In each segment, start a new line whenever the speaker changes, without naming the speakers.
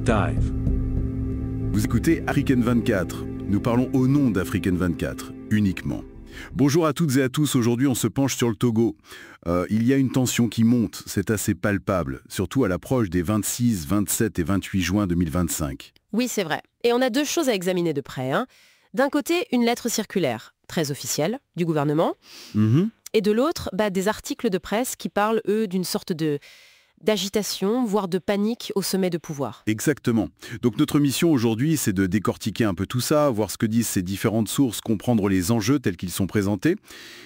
Dive.
Vous écoutez Africaine 24. Nous parlons au nom d'Africaine 24, uniquement. Bonjour à toutes et à tous, aujourd'hui on se penche sur le Togo. Il y a une tension qui monte, c'est assez palpable, surtout à l'approche des 26, 27 et 28 juin 2025.
Oui, c'est vrai. Et on a deux choses à examiner de près. D'un côté, une lettre circulaire, très officielle, du gouvernement. Et de l'autre, des articles de presse qui parlent, eux, d'une sorte d'agitation, voire de panique au sommet de pouvoir.
Exactement. Donc notre mission aujourd'hui, c'est de décortiquer un peu tout ça, voir ce que disent ces différentes sources, comprendre les enjeux tels qu'ils sont présentés.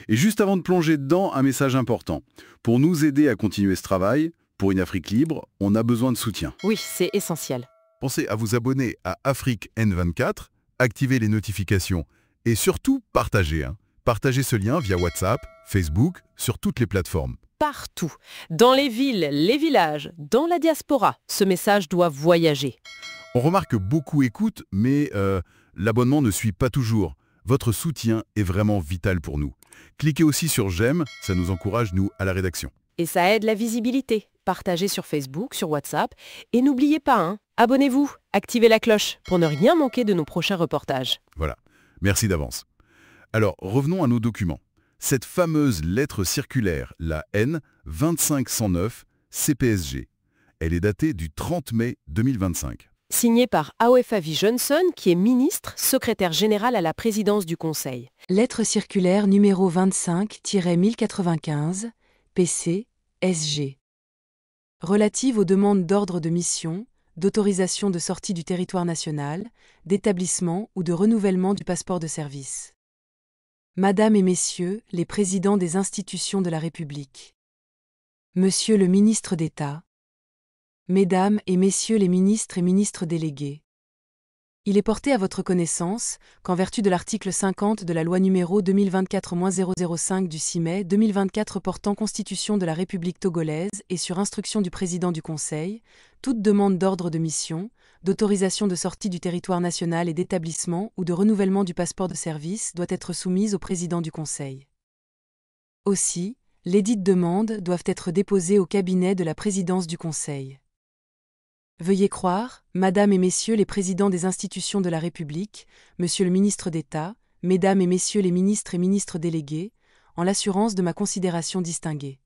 Et juste avant de plonger dedans, un message important. Pour nous aider à continuer ce travail, pour une Afrique libre, on a besoin de soutien.
Oui, c'est essentiel.
Pensez à vous abonner à Afrique N24, activer les notifications et surtout partagez. Partagez ce lien via WhatsApp, Facebook, sur toutes les plateformes.
Partout, dans les villes, les villages, dans la diaspora, ce message doit voyager.
On remarque que beaucoup écoutent, mais l'abonnement ne suit pas toujours. Votre soutien est vraiment vital pour nous. Cliquez aussi sur j'aime, ça nous encourage, nous, à la rédaction.
Et ça aide la visibilité. Partagez sur Facebook, sur WhatsApp. Et n'oubliez pas, abonnez-vous, activez la cloche pour ne rien manquer de nos prochains reportages.
Voilà, merci d'avance. Alors, revenons à nos documents. Cette fameuse lettre circulaire, la N 2509 CPSG, elle est datée du 30 mai 2025.
Signée par Aoefavi Johnson, qui est ministre, secrétaire général à la présidence du Conseil.
Lettre circulaire numéro 25-1095, PC, SG. Relative aux demandes d'ordre de mission, d'autorisation de sortie du territoire national, d'établissement ou de renouvellement du passeport de service. Madame et Messieurs, les présidents des institutions de la République. Monsieur le ministre d'État. Mesdames et Messieurs les ministres et ministres délégués. Il est porté à votre connaissance qu'en vertu de l'article 50 de la loi numéro 2024-005 du 6 mai 2024 portant Constitution de la République togolaise et sur instruction du président du Conseil, toute demande d'ordre de mission, d'autorisation de sortie du territoire national et d'établissement ou de renouvellement du passeport de service doit être soumise au président du Conseil. Aussi, lesdites demandes doivent être déposées au cabinet de la présidence du Conseil. Veuillez croire, Madame et Messieurs les présidents des institutions de la République, Monsieur le ministre d'État, Mesdames et Messieurs les ministres et ministres délégués, en l'assurance de ma considération distinguée.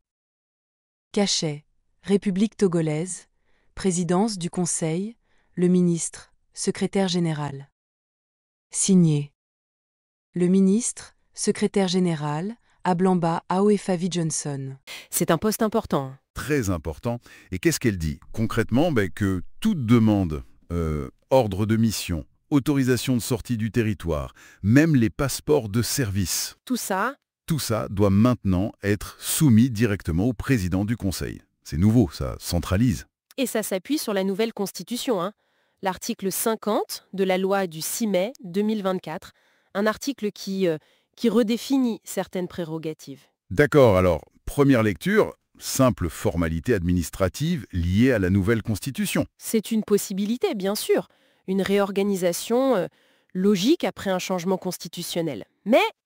Cachet, République togolaise, Présidence du Conseil, le ministre, secrétaire général. Signé. Le ministre, secrétaire général, Ablamba Aoefavi Johnson.
C'est un poste important.
Très important. Et qu'est-ce qu'elle dit? Concrètement, que toute demande, ordre de mission, autorisation de sortie du territoire, même les passeports de service,
Tout ça
doit maintenant être soumis directement au président du Conseil. C'est nouveau, ça centralise.
Et ça s'appuie sur la nouvelle Constitution, l'article 50 de la loi du 6 mai 2024, un article qui redéfinit certaines prérogatives.
D'accord, alors, première lecture, simple formalité administrative liée à la nouvelle Constitution.
C'est une possibilité, bien sûr, une réorganisation logique après un changement constitutionnel.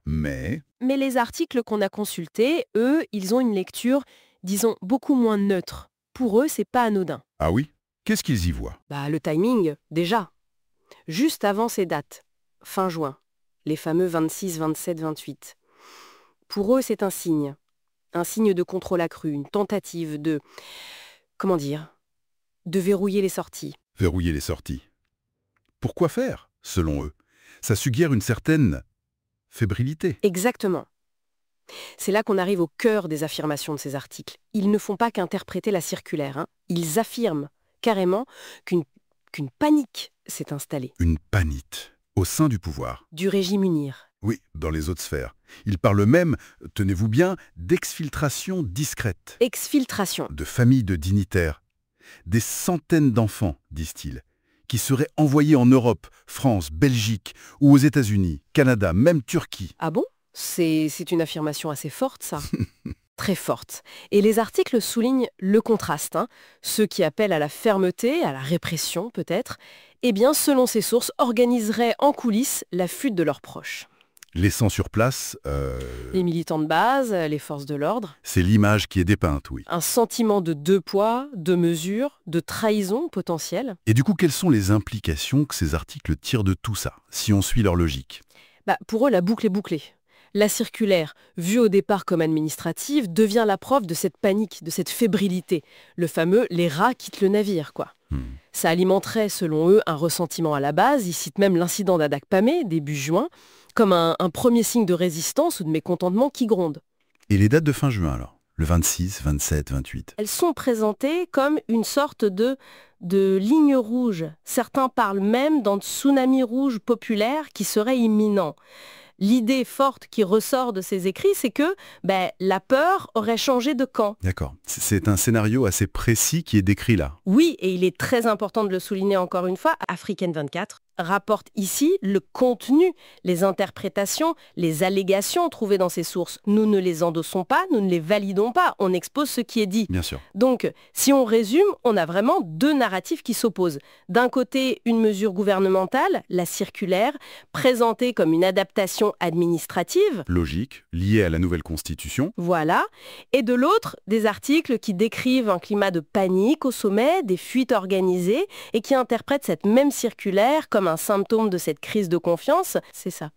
Mais les articles qu'on a consultés, eux, ils ont une lecture, disons, beaucoup moins neutre. Pour eux, c'est pas anodin.
Ah oui? Qu'est-ce qu'ils y voient?
Le timing, déjà. Juste avant ces dates, fin juin, les fameux 26, 27, 28. Pour eux, c'est un signe de contrôle accru, une tentative de verrouiller les sorties.
Verrouiller les sorties. Pourquoi faire, selon eux? Ça suggère une certaine fébrilité.
Exactement. C'est là qu'on arrive au cœur des affirmations de ces articles. Ils ne font pas qu'interpréter la circulaire. Ils affirment carrément qu'une panique s'est installée.
Une panique au sein du pouvoir.
Du régime UNIR.
Oui, dans les autres sphères. Ils parlent même, tenez-vous bien, d'exfiltration discrète.
Exfiltration.
De familles de dignitaires. Des centaines d'enfants, disent-ils, qui seraient envoyés en Europe, France, Belgique ou aux États-Unis, Canada, même Turquie.
Ah bon? C'est une affirmation assez forte, ça. Très forte. Et les articles soulignent le contraste. Ceux qui appellent à la fermeté, à la répression peut-être, selon ces sources, organiseraient en coulisses la fuite de leurs proches.
Laissant sur place...
Les militants de base, les forces de l'ordre.
C'est l'image qui est dépeinte, oui.
Un sentiment de deux poids, deux mesures, de trahison potentielle.
Et du coup, quelles sont les implications que ces articles tirent de tout ça, si on suit leur logique?
Pour eux, la boucle est bouclée. La circulaire, vue au départ comme administrative, devient la preuve de cette panique, de cette fébrilité. Le fameux « les rats quittent le navire », quoi. Ça alimenterait, selon eux, un ressentiment à la base. Ils citent même l'incident d'Adakpamé, début juin, comme un premier signe de résistance ou de mécontentement qui gronde.
Et les dates de fin juin, alors? Le 26, 27, 28?
Elles sont présentées comme une sorte de ligne rouge. Certains parlent même d'un tsunami rouge populaire qui serait imminent. L'idée forte qui ressort de ces écrits, c'est que la peur aurait changé de camp.
D'accord. C'est un scénario assez précis qui est décrit là.
Oui, et il est très important de le souligner encore une fois. Africaine 24 rapporte ici le contenu, les interprétations, les allégations trouvées dans ces sources. Nous ne les endossons pas, nous ne les validons pas, on expose ce qui est dit.
Bien sûr.
Donc, si on résume, on a vraiment deux narratifs qui s'opposent. D'un côté, une mesure gouvernementale, la circulaire, présentée comme une adaptation administrative.
Logique, liée à la nouvelle constitution.
Voilà. Et de l'autre, des articles qui décrivent un climat de panique au sommet, des fuites organisées, et qui interprètent cette même circulaire comme un symptôme de cette crise de confiance. C'est ça.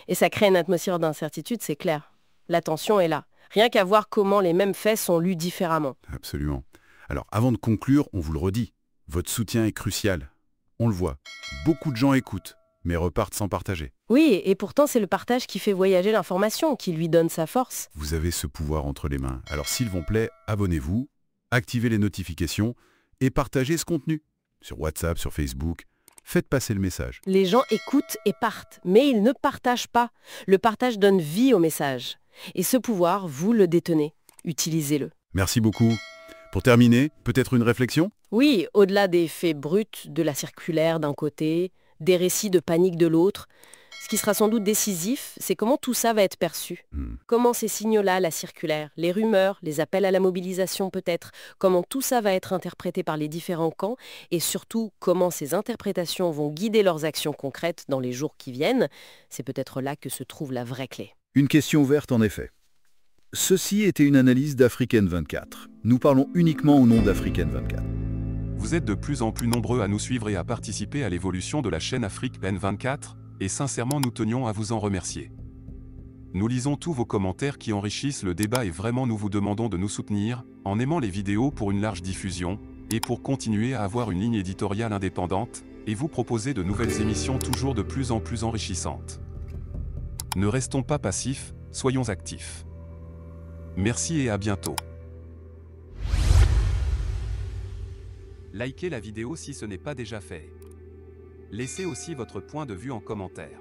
Et ça crée une atmosphère d'incertitude, c'est clair. La tension est là. Rien qu'à voir comment les mêmes faits sont lus différemment.
Absolument. Alors, avant de conclure, on vous le redit, votre soutien est crucial. On le voit. Beaucoup de gens écoutent, mais repartent sans partager.
Oui, et pourtant c'est le partage qui fait voyager l'information, qui lui donne sa force.
Vous avez ce pouvoir entre les mains. Alors s'il vous plaît, abonnez-vous, activez les notifications et partagez ce contenu. Sur WhatsApp, sur Facebook, faites passer le message.
Les gens écoutent et partent, mais ils ne partagent pas. Le partage donne vie au message. Et ce pouvoir, vous le détenez. Utilisez-le.
Merci beaucoup. Pour terminer, peut-être une réflexion?
Oui, au-delà des faits bruts de la circulaire d'un côté, des récits de panique de l'autre, ce qui sera sans doute décisif, c'est comment tout ça va être perçu. Comment ces signaux-là, la circulaire, les rumeurs, les appels à la mobilisation peut-être, comment tout ça va être interprété par les différents camps et surtout comment ces interprétations vont guider leurs actions concrètes dans les jours qui viennent, c'est peut-être là que se trouve la vraie clé.
Une question ouverte en effet. Ceci était une analyse d'Africaine 24. Nous parlons uniquement au nom d'Africaine 24.
Vous êtes de plus en plus nombreux à nous suivre et à participer à l'évolution de la chaîne Africaine 24, et sincèrement nous tenions à vous en remercier. Nous lisons tous vos commentaires qui enrichissent le débat et vraiment nous vous demandons de nous soutenir, en aimant les vidéos pour une large diffusion, et pour continuer à avoir une ligne éditoriale indépendante, et vous proposer de nouvelles émissions toujours de plus en plus enrichissantes. Ne restons pas passifs, soyons actifs. Merci et à bientôt. Likez la vidéo si ce n'est pas déjà fait. Laissez aussi votre point de vue en commentaire.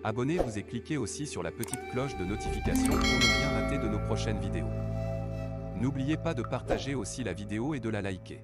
Abonnez-vous et cliquez aussi sur la petite cloche de notification pour ne rien rater de nos prochaines vidéos. N'oubliez pas de partager aussi la vidéo et de la liker.